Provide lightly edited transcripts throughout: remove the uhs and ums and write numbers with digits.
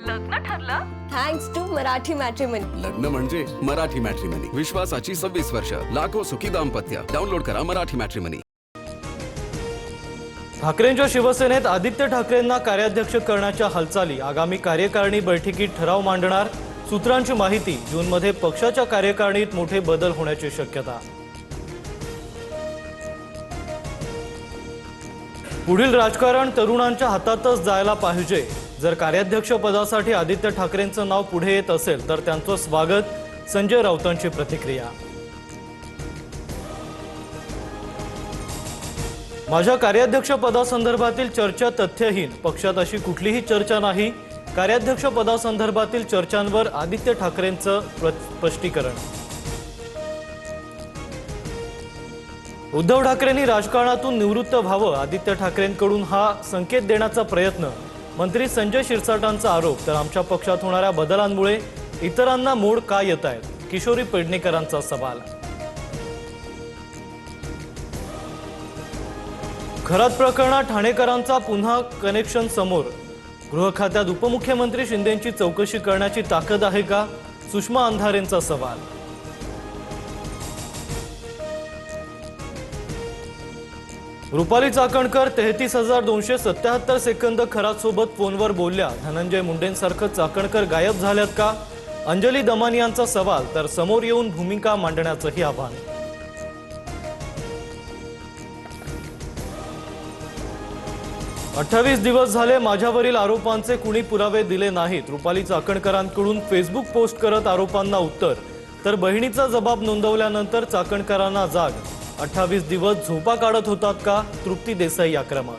लग्न ठरलं thanks to Marathi matrimony. लग्न म्हणजे मराठी मॅट्रिमनी. विश्वासाची 26 वर्ष. लाखो सुखी दाम्पत्य. डाउनलोड करा मराठी मॅट्रिमनी. ठाकरेंच्या शिवसेनेत आदित्य ठाकरेंना कार्याध्यक्ष करण्याच्या हालचाली. आगामी कार्यकारिणी बैठकीत ठराव मांडणार. सूत्रांची माहिती. जूनमध्ये पक्षाच्या कार्यकारिणीत मोठे बदल होण्याची शक्यता. पुढील राजकारण तरुणांच्या हातातच जायला पाहिजे. जर कार्याध्यक्ष पदासाठी आदित्य ठाकरेंचं नाव पुढे येत असेल तर त्यांचं स्वागत. संजय राऊतांची प्रतिक्रिया. माझ्या कार्याध्यक्ष पदासंदर्भातील चर्चा तथ्यहीन. पक्षात अशी कुठलीही चर्चा नाही. कार्याध्यक्ष पदासंदर्भातील चर्चांवर आदित्य ठाकरेंचं स्पष्टीकरण. उद्धव ठाकरेंनी राजकारणातून निवृत्त व्हावं. आदित्य ठाकरेंकडून हा संकेत देण्याचा प्रयत्न. मंत्री संजय शिरसाटांचा आरोप. तर आमच्या पक्षात होणाऱ्या बदलांमुळे इतरांना मोड का येत आहेत. किशोरी पेडणेकरांचा सवाल. खरात प्रकरणात ठाणेकरांचा पुन्हा कनेक्शन समोर. गृह खात्यात उपमुख्यमंत्री शिंदेंची चौकशी करण्याची ताकद आहे का. सुषमा अंधारेंचा सवाल. रुपाली चाकणकर 33,277 सेकंद खरात सोबत फोनवर बोलल्या. धनंजय मुंडेंसारखं चाकणकर गायब झाल्यात का. अंजली दमानियांचा सवाल. तर समोर येऊन भूमिका मांडण्याचंही आव्हान. "28 दिवस झाले माझ्यावरील आरोपांचे कुणी पुरावे दिले नाहीत." रुपाली चाकणकरांकडून फेसबुक पोस्ट करत आरोपांना उत्तर. तर बहिणीचा जबाब नोंदवल्यानंतर चाकणकरांना जाग. 28 दिवस झोपा काढत होतात का. तृप्ती देसाई आक्रमक.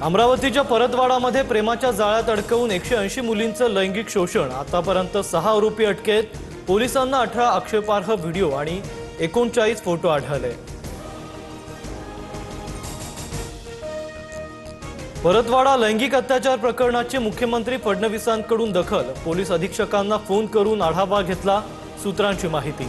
अमरावतीच्या परतवाडामध्ये प्रेमाच्या जाळ्यात अडकवून 180 मुलींचं लैंगिक शोषण. आतापर्यंत 6 आरोपी अटकेत. पोलिसांना 18 आक्षेपार्ह व्हिडिओ आणि 39 फोटो आढळले. परतवाडा लैंगिक अत्याचार प्रकरणाची मुख्यमंत्री फडणवीसांकडून दखल. पोलीस अधीक्षकांना फोन करून आढावा घेतला. सूत्रांची माहिती.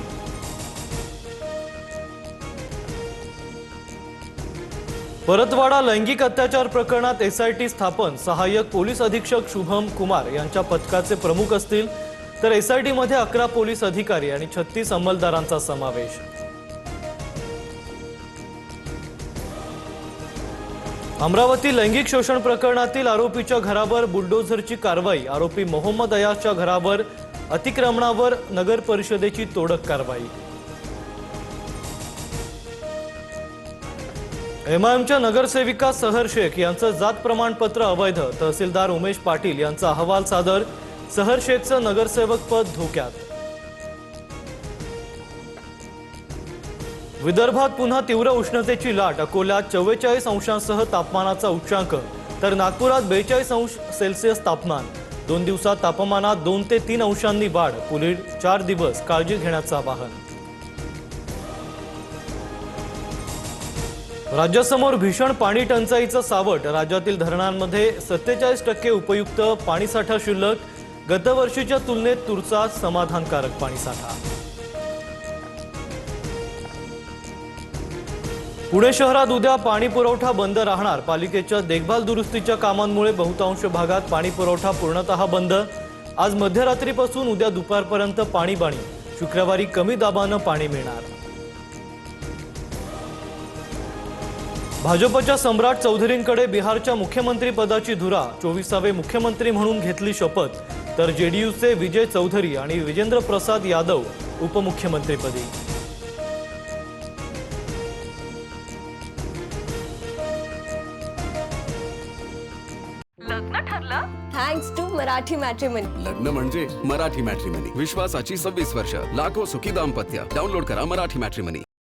परतवाडा लैंगिक अत्याचार प्रकरणात एसआयटी स्थापन. सहाय्यक पोलीस अधीक्षक शुभम कुमार यांच्या पथकाचे प्रमुख असतील. तर एसआयटी मध्ये 11 पोलीस अधिकारी आणि 36 अंमलदारांचा समावेश. अमरावती लैंगिक शोषण प्रकरणातील आरोपीच्या घरावर बुलडोझरची कारवाई. आरोपी मोहम्मद अयाजच्या घरावर अतिक्रमणावर नगर परिषदेची तोडक कारवाई. एमआयएमच्या नगरसेविका सहर शेख यांचं जात प्रमाणपत्र अवैध. तहसीलदार उमेश पाटील यांचा अहवाल सादर. सहर शेखचं नगरसेवक पद धोक्यात. विदर्भात पुन्हा तीव्र उष्णतेची लाट. अकोल्यात 44 अंशांसह तापमानाचा उच्चांक. तर नागपुरात 42 अंश सेल्सिअस तापमान. 2 दिवसात तापमानात 2 ते 3 अंशांनी वाढ. पुढील 4 दिवस काळजी घेण्याचं आवाहन. राज्यासमोर भीषण पाणी टंचाईचं सावट. राज्यातील धरणांमध्ये 47% उपयुक्त पाणीसाठा शिल्लक. गतवर्षीच्या तुलनेत तुर्तास समाधानकारक पाणीसाठा. पुणे शहरात उद्या पाणी पुरवठा बंद राहणार. पालिकेच्या देखभाल दुरुस्तीच्या कामांमुळे बहुतांश भागात पाणी पुरवठा पूर्णतः बंद. आज मध्यरात्रीपासून उद्या दुपारपर्यंत पाणीबाणी. शुक्रवारी कमी दाबानं पाणी मिळणार. भाजपच्या सम्राट चौधरींकडे बिहारच्या मुख्यमंत्री पदाची धुरा. 24वे मुख्यमंत्री म्हणून घेतली शपथ. तर जेडीयूचे विजय चौधरी आणि विजेंद्र प्रसाद यादव उपमुख्यमंत्रीपदी. लग्न ठरलं थँक्स टू मराठी मॅट्रिमनी. लग्न म्हणजे मराठी मॅट्रिमनी. विश्वासाची 26 वर्ष. लाखो सुखी दाम्पत्य. डाउनलोड करा मराठी मॅट्रिमनी.